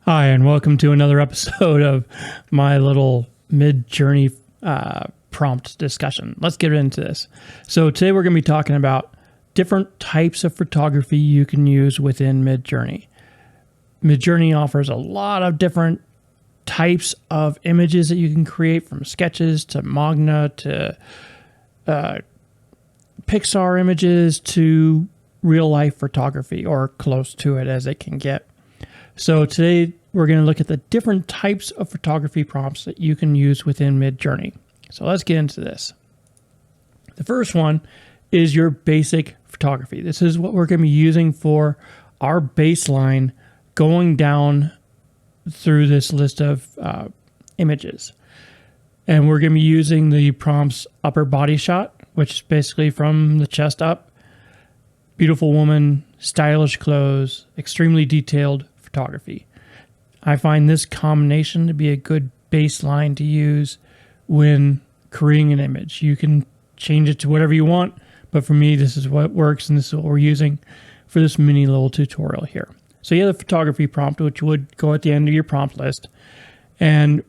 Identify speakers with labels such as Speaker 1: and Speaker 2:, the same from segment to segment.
Speaker 1: Hi, and welcome to another episode of my little Midjourney prompt discussion. Let's get into this. So today we're going to be talking about different types of photography you can use within Midjourney. Midjourney offers a lot of different types of images that you can create, from sketches to Magna to Pixar images to real life photography, or close to it as it can get. So today we're going to look at the different types of photography prompts that you can use within Midjourney. So let's get into this. The first one is your basic photography. This is what we're going to be using for our baseline going down through this list of images. And we're going to be using the prompts upper body shot, which is basically from the chest up, beautiful woman, stylish clothes, extremely detailed photography. I find this combination to be a good baseline to use when creating an image. You can change it to whatever you want, but for me, this is what works, and this is what we're using for this mini little tutorial here. So you have the photography prompt, which would go at the end of your prompt list, and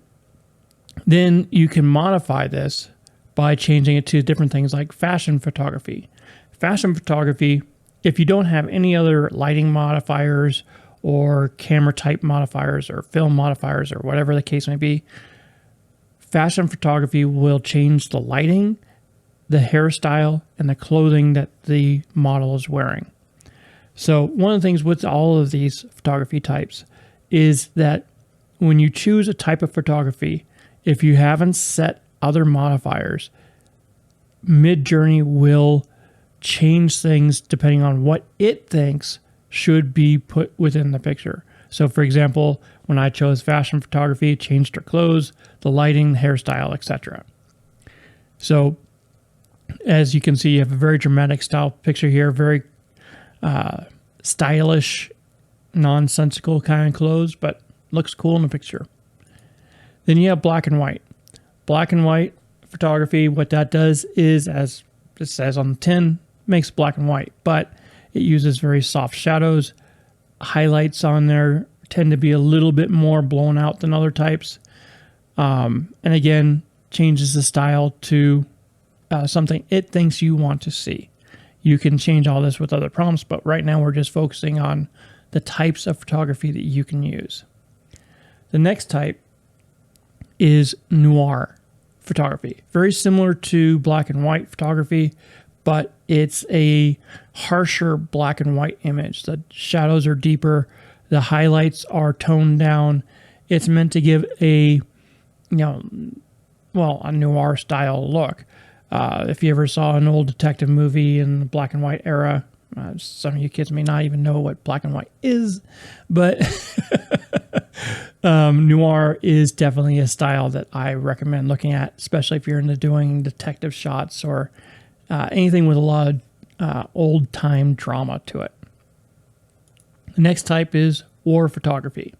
Speaker 1: then you can modify this by changing it to different things like fashion photography. Fashion photography, if you don't have any other lighting modifiers or camera type modifiers or film modifiers or whatever the case may be, fashion photography will change the lighting, the hairstyle, and the clothing that the model is wearing. So one of the things with all of these photography types is that when you choose a type of photography, if you haven't set other modifiers, Midjourney will change things depending on what it thinks should be put within the picture. So for example, when I chose fashion photography, it changed her clothes, the lighting, the hairstyle, etc. So as you can see, you have a very dramatic style picture here, very stylish, nonsensical kind of clothes, but looks cool in the picture. Then you have black and white. Black and white photography, what that does is, as it says on the tin, makes black and white, but it uses very soft shadows. Highlights on there tend to be a little bit more blown out than other types. And again, changes the style to something it thinks you want to see. You can change all this with other prompts, but right now we're just focusing on the types of photography that you can use. The next type is noir photography. Very similar to black and white photography, but it's a harsher black and white image. The shadows are deeper, the highlights are toned down. It's meant to give a noir style look. If you ever saw an old detective movie in the black and white era, some of you kids may not even know what black and white is, but noir is definitely a style that I recommend looking at, especially if you're into doing detective shots or anything with a lot of old-time drama to it. The next type is war photography.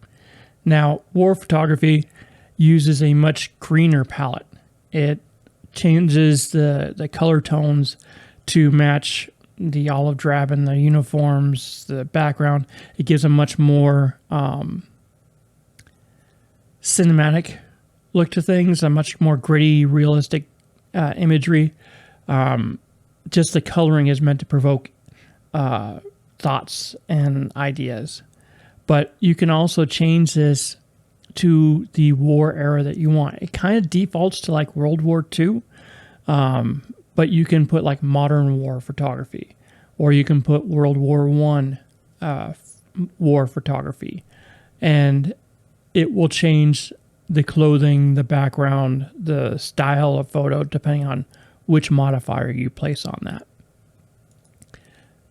Speaker 1: Now, war photography uses a much greener palette. It changes the color tones to match the olive drab in the uniforms, the background. It gives a much more cinematic look to things, a much more gritty, realistic imagery. Just the coloring is meant to provoke thoughts and ideas. But you can also change this to the war era that you want. It kind of defaults to like World War II, but you can put like modern war photography, or you can put World War I war photography, and it will change the clothing, the background, the style of photo, depending on which modifier you place on that.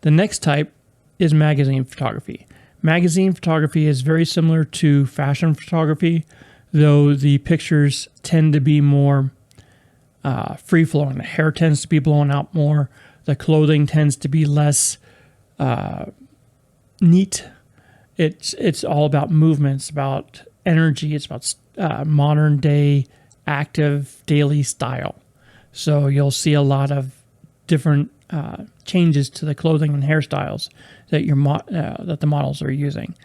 Speaker 1: The next type is magazine photography. Magazine photography is very similar to fashion photography, though the pictures tend to be more free-flowing. The hair tends to be blown out more. The clothing tends to be less neat. It's all about movement. It's about energy. It's about modern-day active daily style. So you'll see a lot of different changes to the clothing and hairstyles that that the models are using.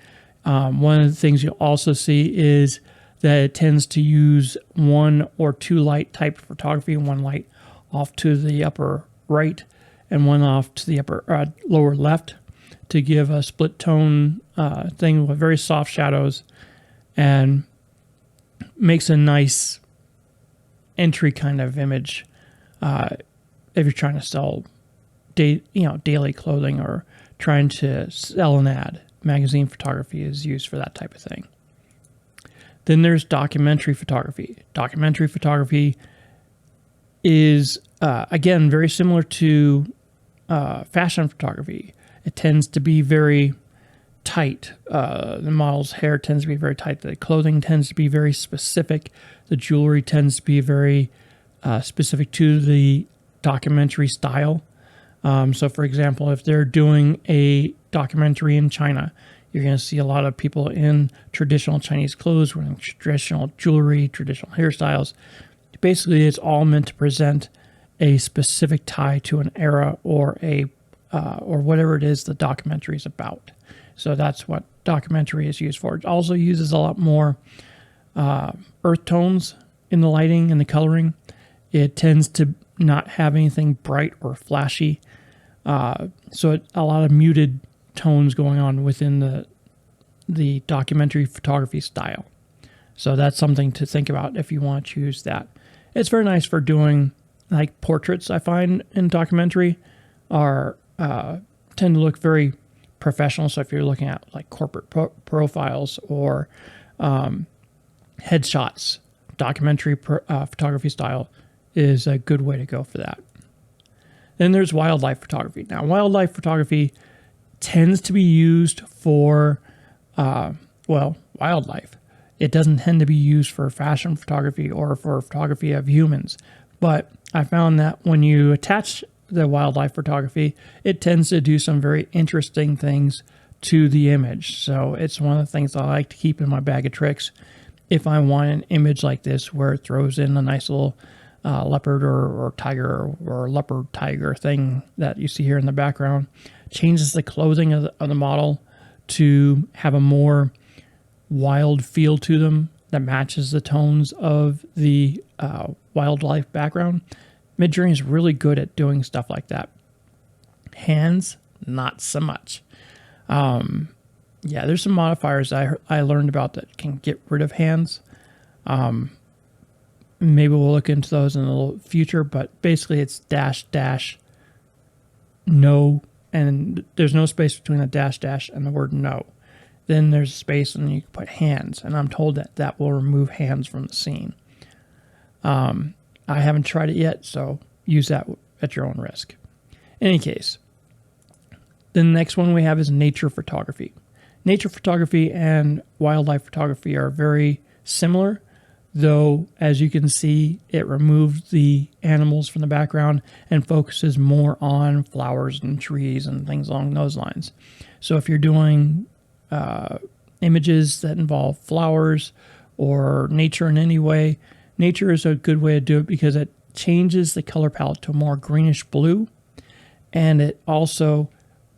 Speaker 1: One of the things you'll also see is that it tends to use one or two light type of photography, one light off to the upper right and one off to the upper lower left to give a split tone thing with very soft shadows, and makes a nice entry kind of image if you're trying to sell daily clothing or trying to sell an ad. Magazine photography is used for that type of thing. Then there's documentary photography. Documentary photography is, again, very similar to fashion photography. It tends to be very tight. The model's hair tends to be very tight. The clothing tends to be very specific. The jewelry tends to be very specific to the documentary style. So, for example, if they're doing a documentary in China, you're going to see a lot of people in traditional Chinese clothes, wearing traditional jewelry, traditional hairstyles. Basically, it's all meant to present a specific tie to an era or or whatever it is the documentary is about. So that's what documentary is used for. It also uses a lot more earth tones in the lighting and the coloring. It tends to not have anything bright or flashy. So a lot of muted tones going on within the documentary photography style. So that's something to think about if you want to choose that. It's very nice for doing like portraits. I find in documentary are tend to look very professional. So if you're looking at like corporate profiles or headshots, documentary photography style is a good way to go for that. Then there's wildlife photography. Now, wildlife photography tends to be used for, wildlife. It doesn't tend to be used for fashion photography or for photography of humans. But I found that when you attach the wildlife photography, it tends to do some very interesting things to the image. So it's one of the things I like to keep in my bag of tricks. If I want an image like this where it throws in a nice little leopard or tiger or leopard tiger thing that you see here in the background, changes the clothing of the model to have a more wild feel to them that matches the tones of the wildlife background. Midjourney is really good at doing stuff like that. Hands, not so much. There's some modifiers I learned about that can get rid of hands. Maybe we'll look into those in the future, but basically it's dash no, and there's no space between the dash and the word no. Then there's a space and you can put hands, and I'm told that will remove hands from the scene. I haven't tried it yet, so use that at your own risk. In any case, the next one we have is nature photography. Nature photography and wildlife photography are very similar, though, as you can see, it removes the animals from the background and focuses more on flowers and trees and things along those lines. So if you're doing images that involve flowers or nature in any way, nature is a good way to do it because it changes the color palette to a more greenish blue, and it also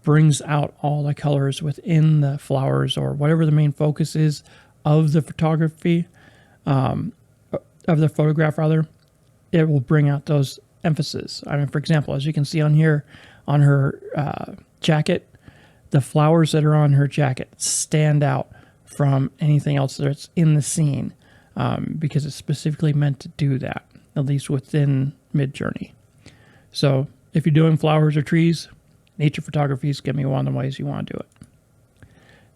Speaker 1: brings out all the colors within the flowers or whatever the main focus is of the photography, of the photograph rather. It will bring out those emphasis. I mean, for example, as you can see on here, on her jacket, the flowers that are on her jacket stand out from anything else that's in the scene because it's specifically meant to do that, at least within Midjourney. So if you're doing flowers or trees, nature photography is going to be one of the ways you want to do it.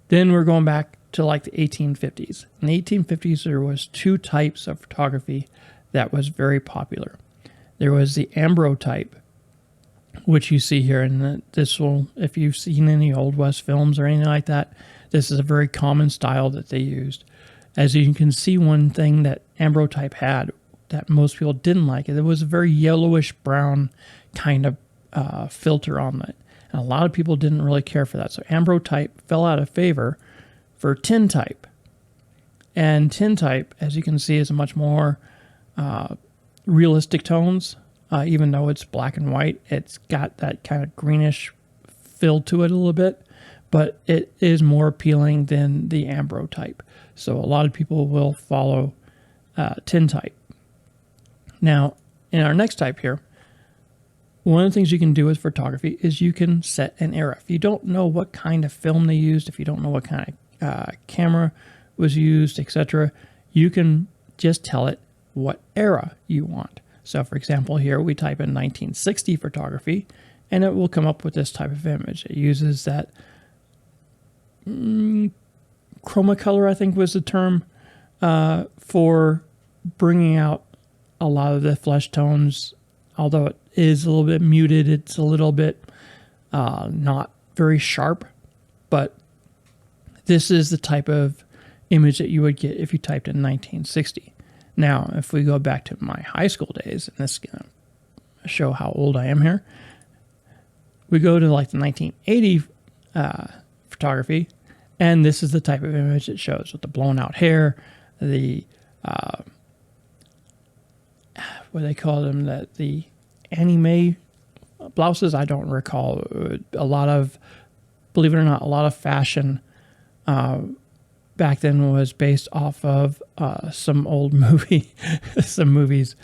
Speaker 1: Then we're going back to like the 1850s. In the 1850s, there was two types of photography that was very popular. There was the Ambrotype, which you see here, and this will, if you've seen any Old West films or anything like that, this is a very common style that they used. As you can see, one thing that Ambrotype had that most people didn't like, it was a very yellowish brown kind of filter on it. And a lot of people didn't really care for that. So Ambrotype fell out of favor for Tintype. And Tintype, as you can see, is a much more realistic tones. Even though it's black and white, it's got that kind of greenish fill to it a little bit. but it is more appealing than the Ambrotype. So a lot of people will follow Tintype. Now, in our next type here, one of the things you can do with photography is you can set an era. If you don't know what kind of film they used, if you don't know what kind of camera was used, etc., you can just tell it what era you want. So for example, here we type in 1960 photography, and it will come up with this type of image. It uses that chroma color, I think was the term, for bringing out a lot of the flesh tones. Although it is a little bit muted, it's a little bit not very sharp, but this is the type of image that you would get if you typed in 1960. Now, if we go back to my high school days, and this is going to show how old I am here, we go to like the 1980 photography, and this is the type of image it shows with the blown out hair, the what do they call them, the anime blouses. I don't recall. A lot of, believe it or not, a lot of fashion back then was based off of some old some movies.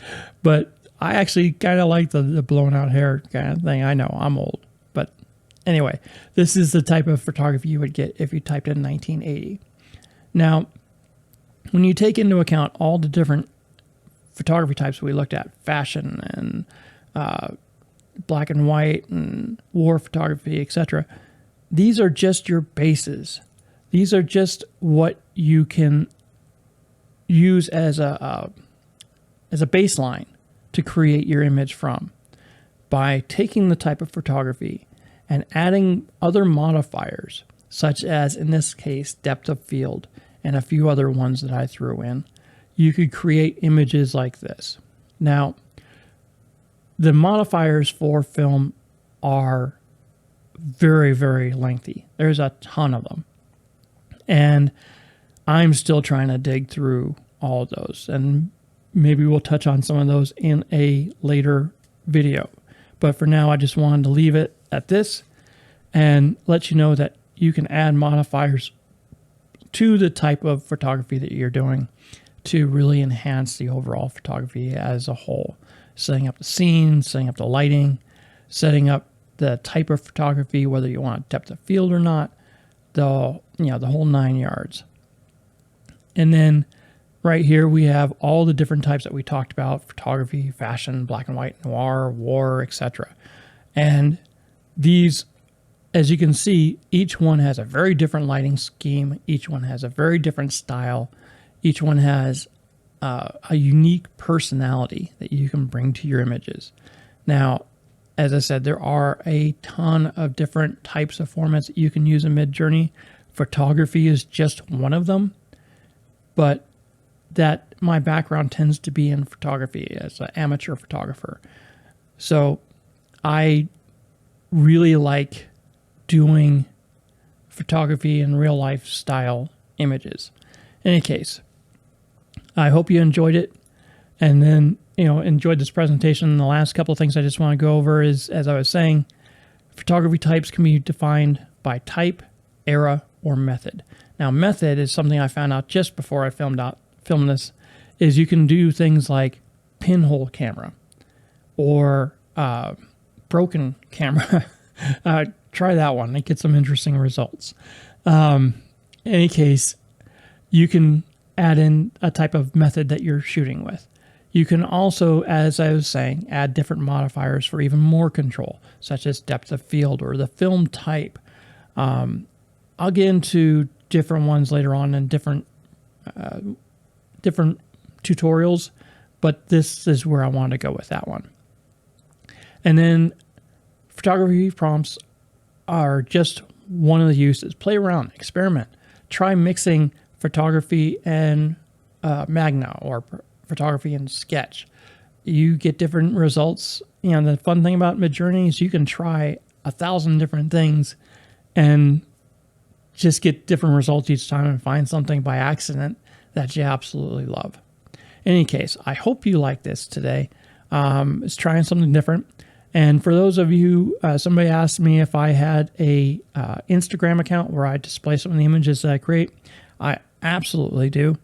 Speaker 1: But I actually kind of like the blown out hair kind of thing. I know I'm old, but anyway, this is the type of photography you would get if you typed in 1980. Now, when you take into account all the different photography types we looked at, fashion and black and white and war photography, etc., these are just your bases. These are just what you can use as a baseline to create your image from. By taking the type of photography and adding other modifiers, such as in this case depth of field and a few other ones that I threw in, you could create images like this. Now, the modifiers for film are very, very lengthy. There's a ton of them. And I'm still trying to dig through all of those. And maybe we'll touch on some of those in a later video. But for now, I just wanted to leave it at this and let you know that you can add modifiers to the type of photography that you're doing to really enhance the overall photography as a whole. Setting up the scene, setting up the lighting, setting up the type of photography, whether you want depth of field or not, the whole 9 yards. And then right here we have all the different types that we talked about: photography, fashion, black and white, noir, war, etc. And these, as you can see, each one has a very different lighting scheme. Each one has a very different style. Each one has a unique personality that you can bring to your images. Now, as I said, there are a ton of different types of formats that you can use in Midjourney. Photography is just one of them, but that my background tends to be in photography as an amateur photographer. So I really like doing photography in real life style images. In any case, I hope you enjoyed it, and then enjoyed this presentation. The last couple of things I just want to go over is, as I was saying, photography types can be defined by type, era, or method. Now, method is something I found out just before I filmed this, is you can do things like pinhole camera or broken camera. Try that one and get some interesting results. In any case, you can add in a type of method that you're shooting with. You can also, as I was saying, add different modifiers for even more control, such as depth of field or the film type. I'll get into different ones later on in different tutorials, but this is where I want to go with that one. And then photography prompts are just one of the uses. Play around, experiment, try mixing photography and Magna or photography and Sketch. You get different results. The fun thing about Midjourney is you can try 1,000 different things and just get different results each time and find something by accident that you absolutely love. In any case, I hope you like this today. It's trying something different. And for those of you, somebody asked me if I had a Instagram account where I display some of the images that I create. I absolutely do.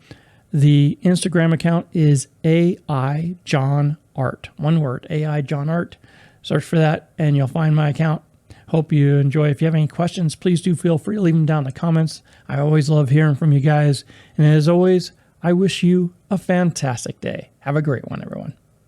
Speaker 1: The Instagram account is AI John Art. One word, AI John Art. Search for that and you'll find my account. Hope you enjoy. If you have any questions, please do feel free to leave them down in the comments. I always love hearing from you guys. And as always, I wish you a fantastic day. Have a great one, everyone.